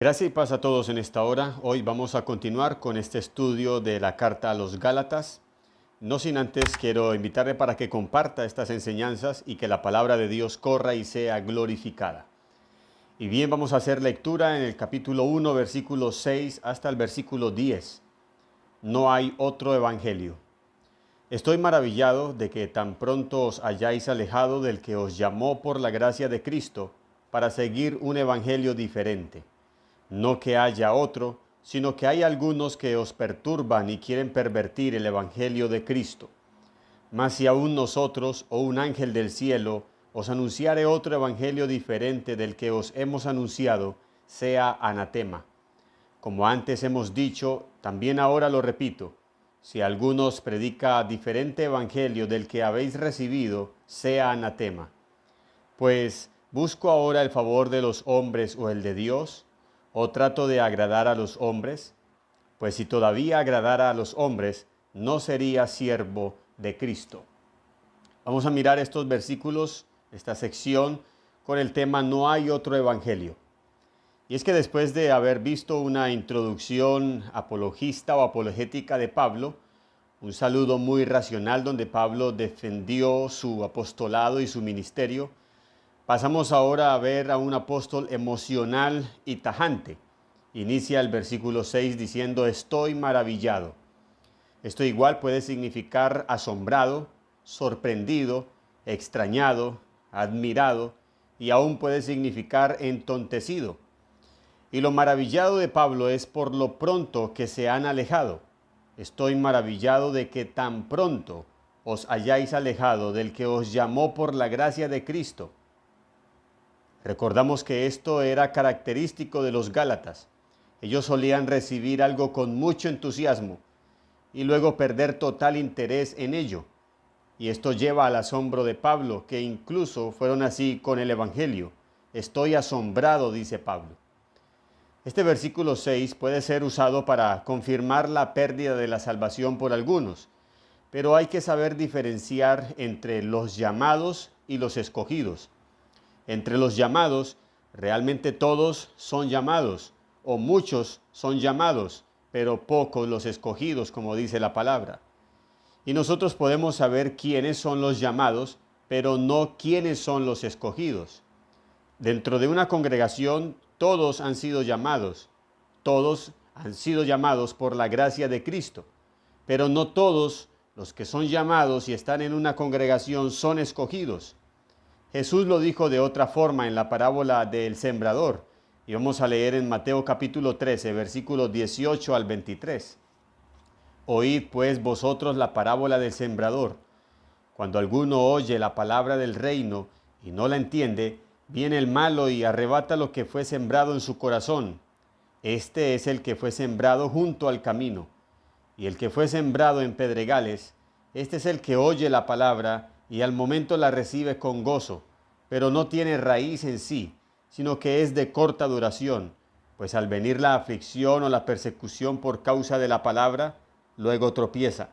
Gracias y paz a todos en esta hora. Hoy vamos a continuar con este estudio de la carta a los Gálatas. No sin antes quiero invitarle para que comparta estas enseñanzas y que la palabra de Dios corra y sea glorificada. Y bien, vamos a hacer lectura en el capítulo 1, versículo 6 hasta el versículo 10. No hay otro evangelio. Estoy maravillado de que tan pronto os hayáis alejado del que os llamó por la gracia de Cristo para seguir un evangelio diferente. No que haya otro, sino que hay algunos que os perturban y quieren pervertir el evangelio de Cristo. Mas si aún nosotros o un ángel del cielo os anunciare otro evangelio diferente del que os hemos anunciado, sea anatema. Como antes hemos dicho, también ahora lo repito, si alguno os predica diferente evangelio del que habéis recibido, sea anatema. Pues, ¿busco ahora el favor de los hombres o el de Dios? ¿O trato de agradar a los hombres? Pues si todavía agradara a los hombres, no sería siervo de Cristo. Vamos a mirar estos versículos, esta sección, con el tema No hay otro evangelio. Y es que después de haber visto una introducción apologista o apologética de Pablo, un saludo muy racional donde Pablo defendió su apostolado y su ministerio, pasamos ahora a ver a un apóstol emocional y tajante. Inicia el versículo 6 diciendo, estoy maravillado. Esto igual puede significar asombrado, sorprendido, extrañado, admirado y aún puede significar entontecido. Y lo maravillado de Pablo es por lo pronto que se han alejado. Estoy maravillado de que tan pronto os hayáis alejado del que os llamó por la gracia de Cristo. Recordamos que esto era característico de los Gálatas. Ellos solían recibir algo con mucho entusiasmo y luego perder total interés en ello. Y esto lleva al asombro de Pablo, que incluso fueron así con el Evangelio. Estoy asombrado, dice Pablo. Este versículo 6 puede ser usado para confirmar la pérdida de la salvación por algunos, pero hay que saber diferenciar entre los llamados y los escogidos. Entre los llamados, realmente todos son llamados, o muchos son llamados, pero pocos los escogidos, como dice la palabra. Y nosotros podemos saber quiénes son los llamados, pero no quiénes son los escogidos. Dentro de una congregación, todos han sido llamados por la gracia de Cristo, pero no todos los que son llamados y están en una congregación son escogidos. Jesús lo dijo de otra forma en la parábola del sembrador, y vamos a leer en Mateo capítulo 13, versículos 18 al 23. Oíd pues vosotros la parábola del sembrador. Cuando alguno oye la palabra del reino y no la entiende, viene el malo y arrebata lo que fue sembrado en su corazón. Este es el que fue sembrado junto al camino. Y el que fue sembrado en pedregales, este es el que oye la palabra y al momento la recibe con gozo, pero no tiene raíz en sí, sino que es de corta duración, pues al venir la aflicción o la persecución por causa de la palabra, luego tropieza.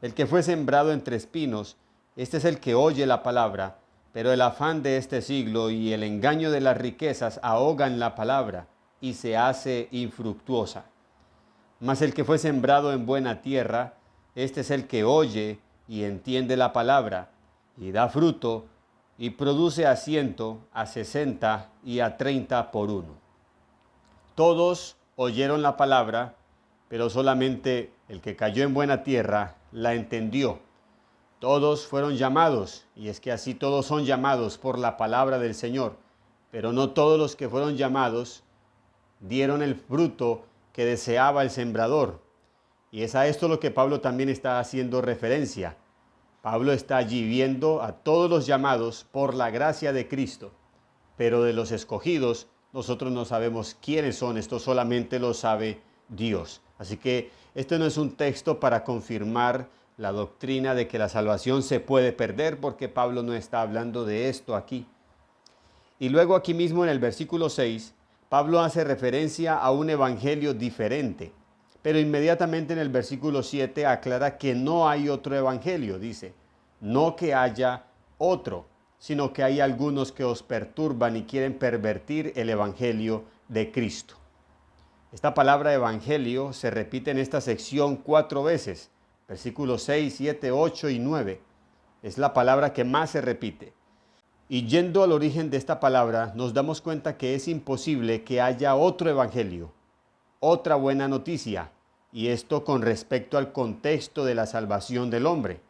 El que fue sembrado entre espinos, este es el que oye la palabra, pero el afán de este siglo y el engaño de las riquezas ahogan la palabra y se hace infructuosa. Mas el que fue sembrado en buena tierra, este es el que oye y entiende la palabra, y da fruto, y produce a 100, a 60 y a 30 por uno. Todos oyeron la palabra, pero solamente el que cayó en buena tierra la entendió. Todos fueron llamados, y es que así todos son llamados por la palabra del Señor, pero no todos los que fueron llamados dieron el fruto que deseaba el sembrador. Y es a esto lo que Pablo también está haciendo referencia. Pablo está allí viendo a todos los llamados por la gracia de Cristo, pero de los escogidos nosotros no sabemos quiénes son, esto solamente lo sabe Dios. Así que este no es un texto para confirmar la doctrina de que la salvación se puede perder, porque Pablo no está hablando de esto aquí. Y luego aquí mismo en el versículo 6, Pablo hace referencia a un evangelio diferente. Pero inmediatamente en el versículo 7 aclara que no hay otro evangelio, dice, no que haya otro, sino que hay algunos que os perturban y quieren pervertir el evangelio de Cristo. Esta palabra evangelio se repite en esta sección 4 veces, versículos 6, 7, 8 y 9. Es la palabra que más se repite. Y yendo al origen de esta palabra, nos damos cuenta que es imposible que haya otro evangelio, otra buena noticia, y esto con respecto al contexto de la salvación del hombre.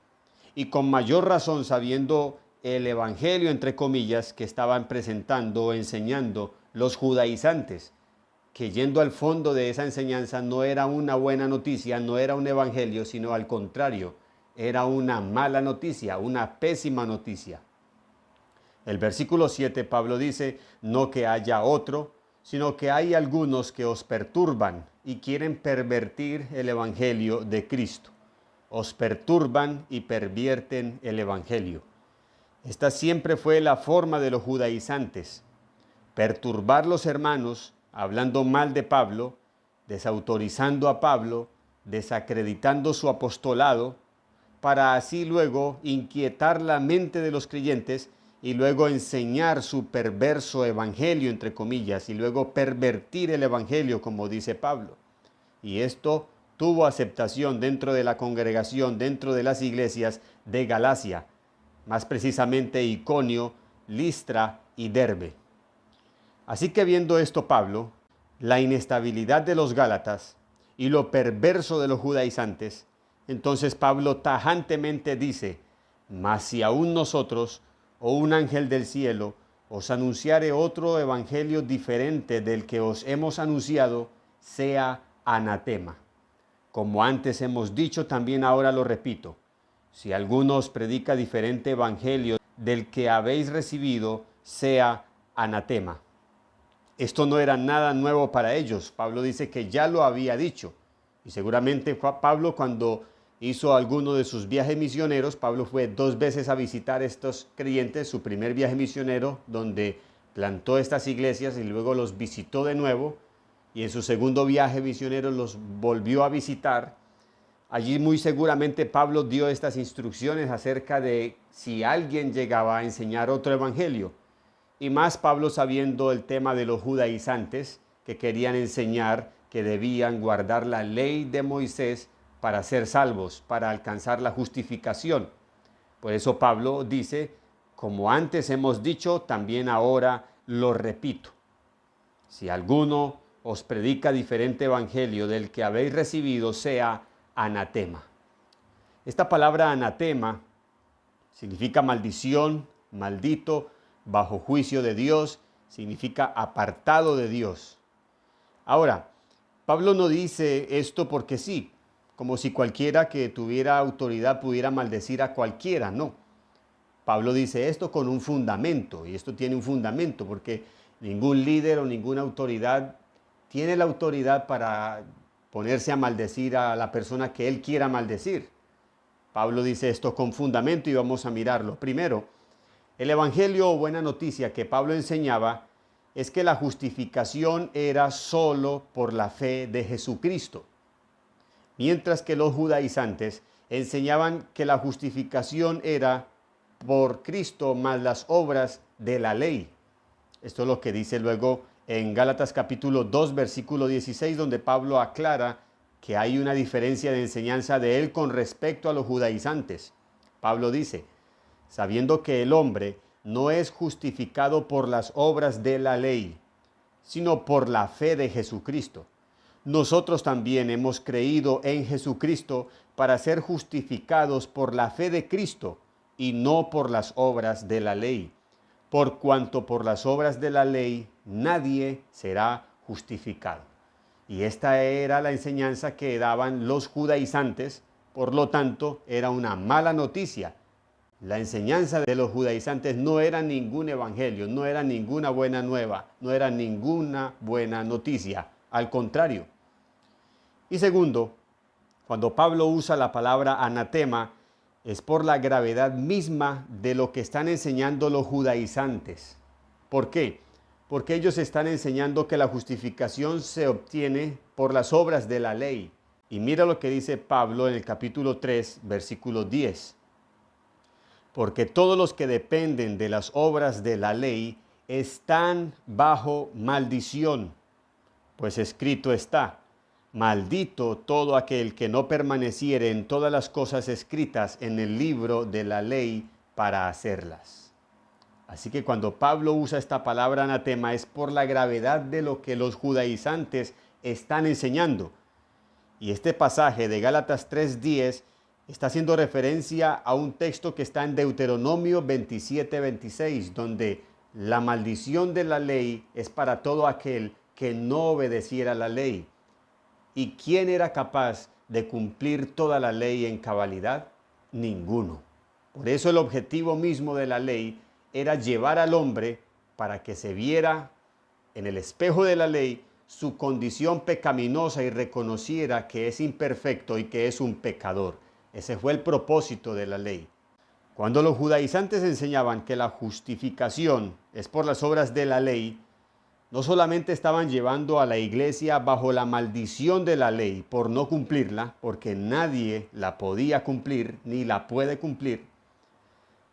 Y con mayor razón sabiendo el evangelio, entre comillas, que estaban presentando o enseñando los judaizantes, que yendo al fondo de esa enseñanza no era una buena noticia, no era un evangelio, sino al contrario, era una mala noticia, una pésima noticia. El versículo 7, Pablo dice, no que haya otro, sino que hay algunos que os perturban y quieren pervertir el evangelio de Cristo. Os perturban y pervierten el evangelio. Esta siempre fue la forma de los judaizantes, perturbar los hermanos, hablando mal de Pablo, desautorizando a Pablo, desacreditando su apostolado, para así luego inquietar la mente de los creyentes y luego enseñar su perverso evangelio, entre comillas, y luego pervertir el evangelio, como dice Pablo. Y esto tuvo aceptación dentro de la congregación, dentro de las iglesias de Galacia, más precisamente Iconio, Listra y Derbe. Así que viendo esto Pablo, la inestabilidad de los Gálatas y lo perverso de los judaizantes, entonces Pablo tajantemente dice, mas si aún nosotros o un ángel del cielo os anunciare otro evangelio diferente del que os hemos anunciado, sea anatema. Como antes hemos dicho, también ahora lo repito, si alguno os predica diferente evangelio del que habéis recibido, sea anatema. Esto no era nada nuevo para ellos. Pablo dice que ya lo había dicho. Y seguramente Pablo, cuando hizo alguno de sus viajes misioneros, Pablo fue 2 veces a visitar a estos creyentes, su primer viaje misionero, donde plantó estas iglesias y luego los visitó de nuevo. Y en su segundo viaje misionero los volvió a visitar. Allí muy seguramente Pablo dio estas instrucciones acerca de si alguien llegaba a enseñar otro evangelio. Y más Pablo sabiendo el tema de los judaizantes que querían enseñar que debían guardar la ley de Moisés para ser salvos, para alcanzar la justificación. Por eso Pablo dice, como antes hemos dicho, también ahora lo repito. Si alguno os predica diferente evangelio del que habéis recibido, sea anatema. Esta palabra anatema significa maldición, maldito, bajo juicio de Dios, significa apartado de Dios. Ahora, Pablo no dice esto porque sí, como si cualquiera que tuviera autoridad pudiera maldecir a cualquiera, no. Pablo dice esto con un fundamento, y esto tiene un fundamento, porque ningún líder o ninguna autoridad tiene la autoridad para ponerse a maldecir a la persona que él quiera maldecir. Pablo dice esto con fundamento y vamos a mirarlo. Primero, el evangelio o buena noticia que Pablo enseñaba es que la justificación era solo por la fe de Jesucristo, mientras que los judaizantes enseñaban que la justificación era por Cristo más las obras de la ley. Esto es lo que dice luego en Gálatas capítulo 2, versículo 16, donde Pablo aclara que hay una diferencia de enseñanza de él con respecto a los judaizantes. Pablo dice, sabiendo que el hombre no es justificado por las obras de la ley, sino por la fe de Jesucristo. Nosotros también hemos creído en Jesucristo para ser justificados por la fe de Cristo y no por las obras de la ley, por cuanto por las obras de la ley nadie será justificado. Y esta era la enseñanza que daban los judaizantes, por lo tanto era una mala noticia. La enseñanza de los judaizantes no era ningún evangelio, no era ninguna buena nueva, no era ninguna buena noticia, al contrario. Y segundo, cuando Pablo usa la palabra anatema, es por la gravedad misma de lo que están enseñando los judaizantes. ¿Por qué? Porque ellos están enseñando que la justificación se obtiene por las obras de la ley. Y mira lo que dice Pablo en el capítulo 3, versículo 10. Porque todos los que dependen de las obras de la ley están bajo maldición, Pues escrito está: maldito todo aquel que no permaneciere en todas las cosas escritas en el libro de la ley para hacerlas. Así que cuando Pablo usa esta palabra anatema es por la gravedad de lo que los judaizantes están enseñando. Y este pasaje de Gálatas 3:10 está haciendo referencia a un texto que está en Deuteronomio 27:26, donde la maldición de la ley es para todo aquel que no obedeciera la ley. ¿Y quién era capaz de cumplir toda la ley en cabalidad? Ninguno. Por eso el objetivo mismo de la ley era llevar al hombre para que se viera en el espejo de la ley su condición pecaminosa y reconociera que es imperfecto y que es un pecador. Ese fue el propósito de la ley. Cuando los judaizantes enseñaban que la justificación es por las obras de la ley, no solamente estaban llevando a la iglesia bajo la maldición de la ley por no cumplirla, porque nadie la podía cumplir ni la puede cumplir,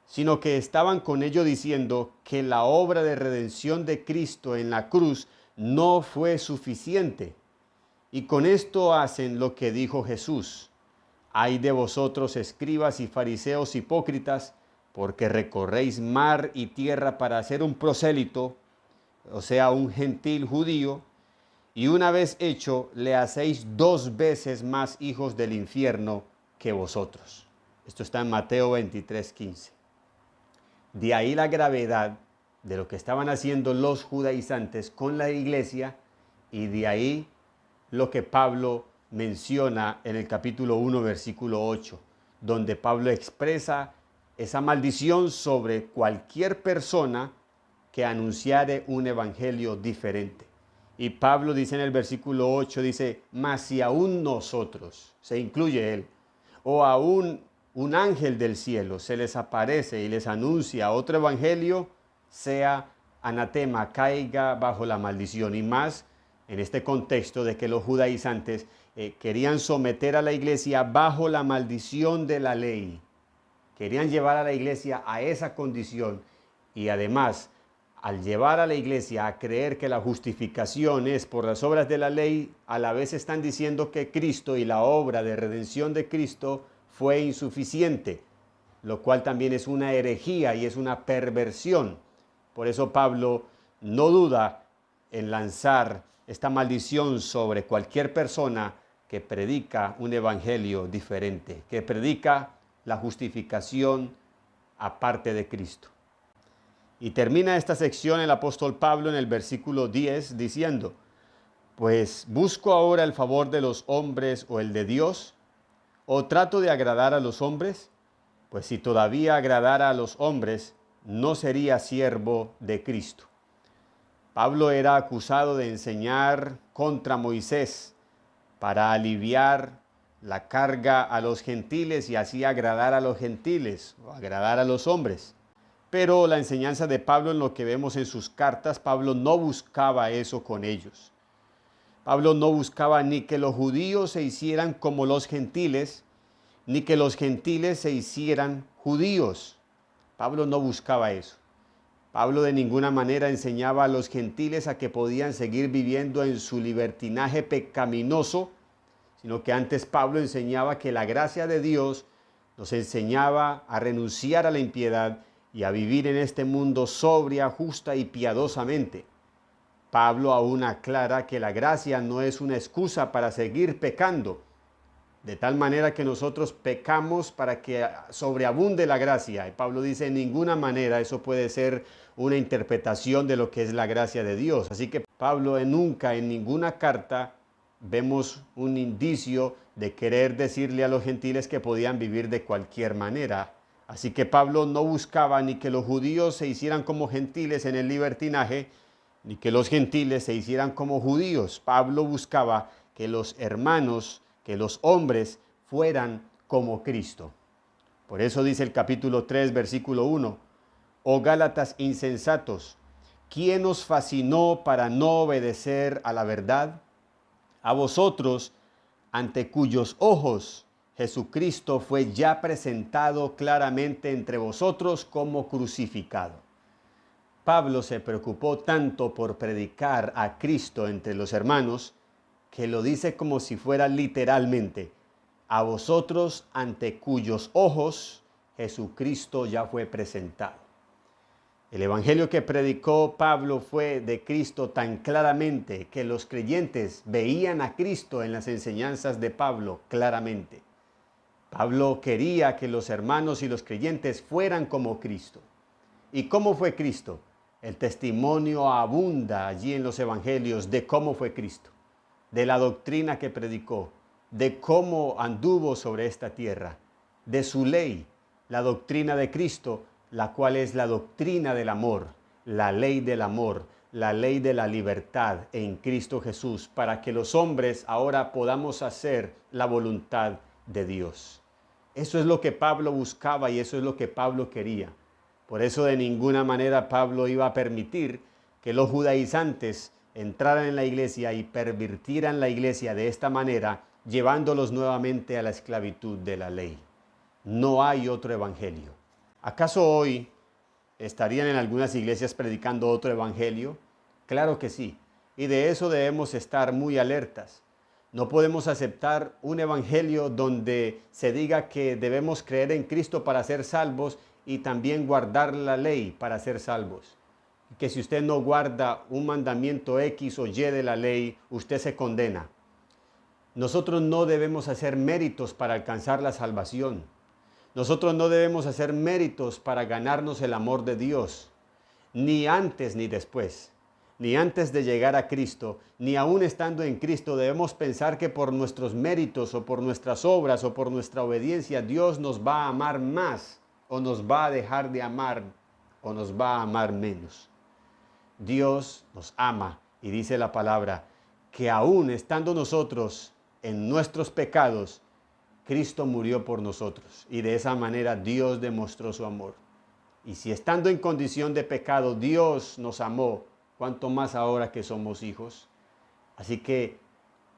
sino que estaban con ello diciendo que la obra de redención de Cristo en la cruz no fue suficiente. Y con esto hacen lo que dijo Jesús: ay de vosotros, escribas y fariseos hipócritas, porque recorréis mar y tierra para hacer un prosélito, o sea, un gentil judío, y una vez hecho, le hacéis 2 veces más hijos del infierno que vosotros. Esto está en Mateo 23:15. De ahí la gravedad de lo que estaban haciendo los judaizantes con la iglesia, y de ahí lo que Pablo menciona en el capítulo 1, versículo 8, donde Pablo expresa esa maldición sobre cualquier persona que anunciare un evangelio diferente. Y Pablo dice en el versículo 8, dice: mas si aún nosotros, se incluye él, o aún un ángel del cielo se les aparece y les anuncia otro evangelio, sea anatema, caiga bajo la maldición. Y más en este contexto de que los judaizantes querían someter a la iglesia bajo la maldición de la ley. Querían llevar a la iglesia a esa condición, y además, al llevar a la iglesia a creer que la justificación es por las obras de la ley, a la vez están diciendo que Cristo y la obra de redención de Cristo fue insuficiente, lo cual también es una herejía y es una perversión. Por eso Pablo no duda en lanzar esta maldición sobre cualquier persona que predica un evangelio diferente, que predica la justificación aparte de Cristo. Y termina esta sección el apóstol Pablo en el versículo 10 diciendo: pues ¿busco ahora el favor de los hombres o el de Dios? ¿O trato de agradar a los hombres? Pues si todavía agradara a los hombres, no sería siervo de Cristo. Pablo era acusado de enseñar contra Moisés para aliviar la carga a los gentiles y así agradar a los gentiles o agradar a los hombres. Pero la enseñanza de Pablo, en lo que vemos en sus cartas, Pablo no buscaba eso con ellos. Pablo no buscaba ni que los judíos se hicieran como los gentiles, ni que los gentiles se hicieran judíos. Pablo no buscaba eso. Pablo de ninguna manera enseñaba a los gentiles a que podían seguir viviendo en su libertinaje pecaminoso, sino que antes Pablo enseñaba que la gracia de Dios nos enseñaba a renunciar a la impiedad y a vivir en este mundo sobria, justa y piadosamente. Pablo aún aclara que la gracia no es una excusa para seguir pecando, de tal manera que nosotros pecamos para que sobreabunde la gracia. Y Pablo dice: en ninguna manera eso puede ser una interpretación de lo que es la gracia de Dios. Así que Pablo nunca en ninguna carta vemos un indicio de querer decirle a los gentiles que podían vivir de cualquier manera. Así que Pablo no buscaba ni que los judíos se hicieran como gentiles en el libertinaje, ni que los gentiles se hicieran como judíos. Pablo buscaba que los hermanos, que los hombres fueran como Cristo. Por eso dice el capítulo 3, versículo 1, oh Gálatas insensatos, ¿quién os fascinó para no obedecer a la verdad? A vosotros, ante cuyos ojos Jesucristo fue ya presentado claramente entre vosotros como crucificado. Pablo se preocupó tanto por predicar a Cristo entre los hermanos, que lo dice como si fuera literalmente: a vosotros ante cuyos ojos Jesucristo ya fue presentado. El evangelio que predicó Pablo fue de Cristo tan claramente que los creyentes veían a Cristo en las enseñanzas de Pablo claramente. Pablo quería que los hermanos y los creyentes fueran como Cristo. ¿Y cómo fue Cristo? El testimonio abunda allí en los evangelios de cómo fue Cristo, de la doctrina que predicó, de cómo anduvo sobre esta tierra, de su ley, la doctrina de Cristo, la cual es la doctrina del amor, la ley del amor, la ley de la libertad en Cristo Jesús, para que los hombres ahora podamos hacer la voluntad de Dios. Eso es lo que Pablo buscaba y eso es lo que Pablo quería. Por eso de ninguna manera Pablo iba a permitir que los judaizantes entraran en la iglesia y pervirtieran la iglesia de esta manera, llevándolos nuevamente a la esclavitud de la ley. No hay otro evangelio. ¿Acaso hoy estarían en algunas iglesias predicando otro evangelio? Claro que sí, y de eso debemos estar muy alertas. No podemos aceptar un evangelio donde se diga que debemos creer en Cristo para ser salvos y también guardar la ley para ser salvos. Que si usted no guarda un mandamiento X o Y de la ley, usted se condena. Nosotros no debemos hacer méritos para alcanzar la salvación. Nosotros no debemos hacer méritos para ganarnos el amor de Dios, ni antes ni después. Ni antes de llegar a Cristo, ni aún estando en Cristo, debemos pensar que por nuestros méritos o por nuestras obras o por nuestra obediencia Dios nos va a amar más o nos va a dejar de amar o nos va a amar menos. Dios nos ama y dice la palabra que aún estando nosotros en nuestros pecados, Cristo murió por nosotros y de esa manera Dios demostró su amor. Y si estando en condición de pecado Dios nos amó, ¿cuánto más ahora que somos hijos? Así que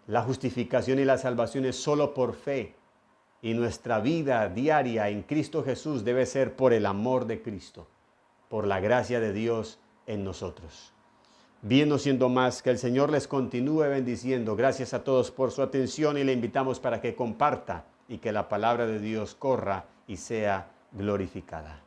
la justificación y la salvación es solo por fe. Y nuestra vida diaria en Cristo Jesús debe ser por el amor de Cristo, por la gracia de Dios en nosotros. Bien, no siendo más, que el Señor les continúe bendiciendo. Gracias a todos por su atención y le invitamos para que comparta y que la palabra de Dios corra y sea glorificada.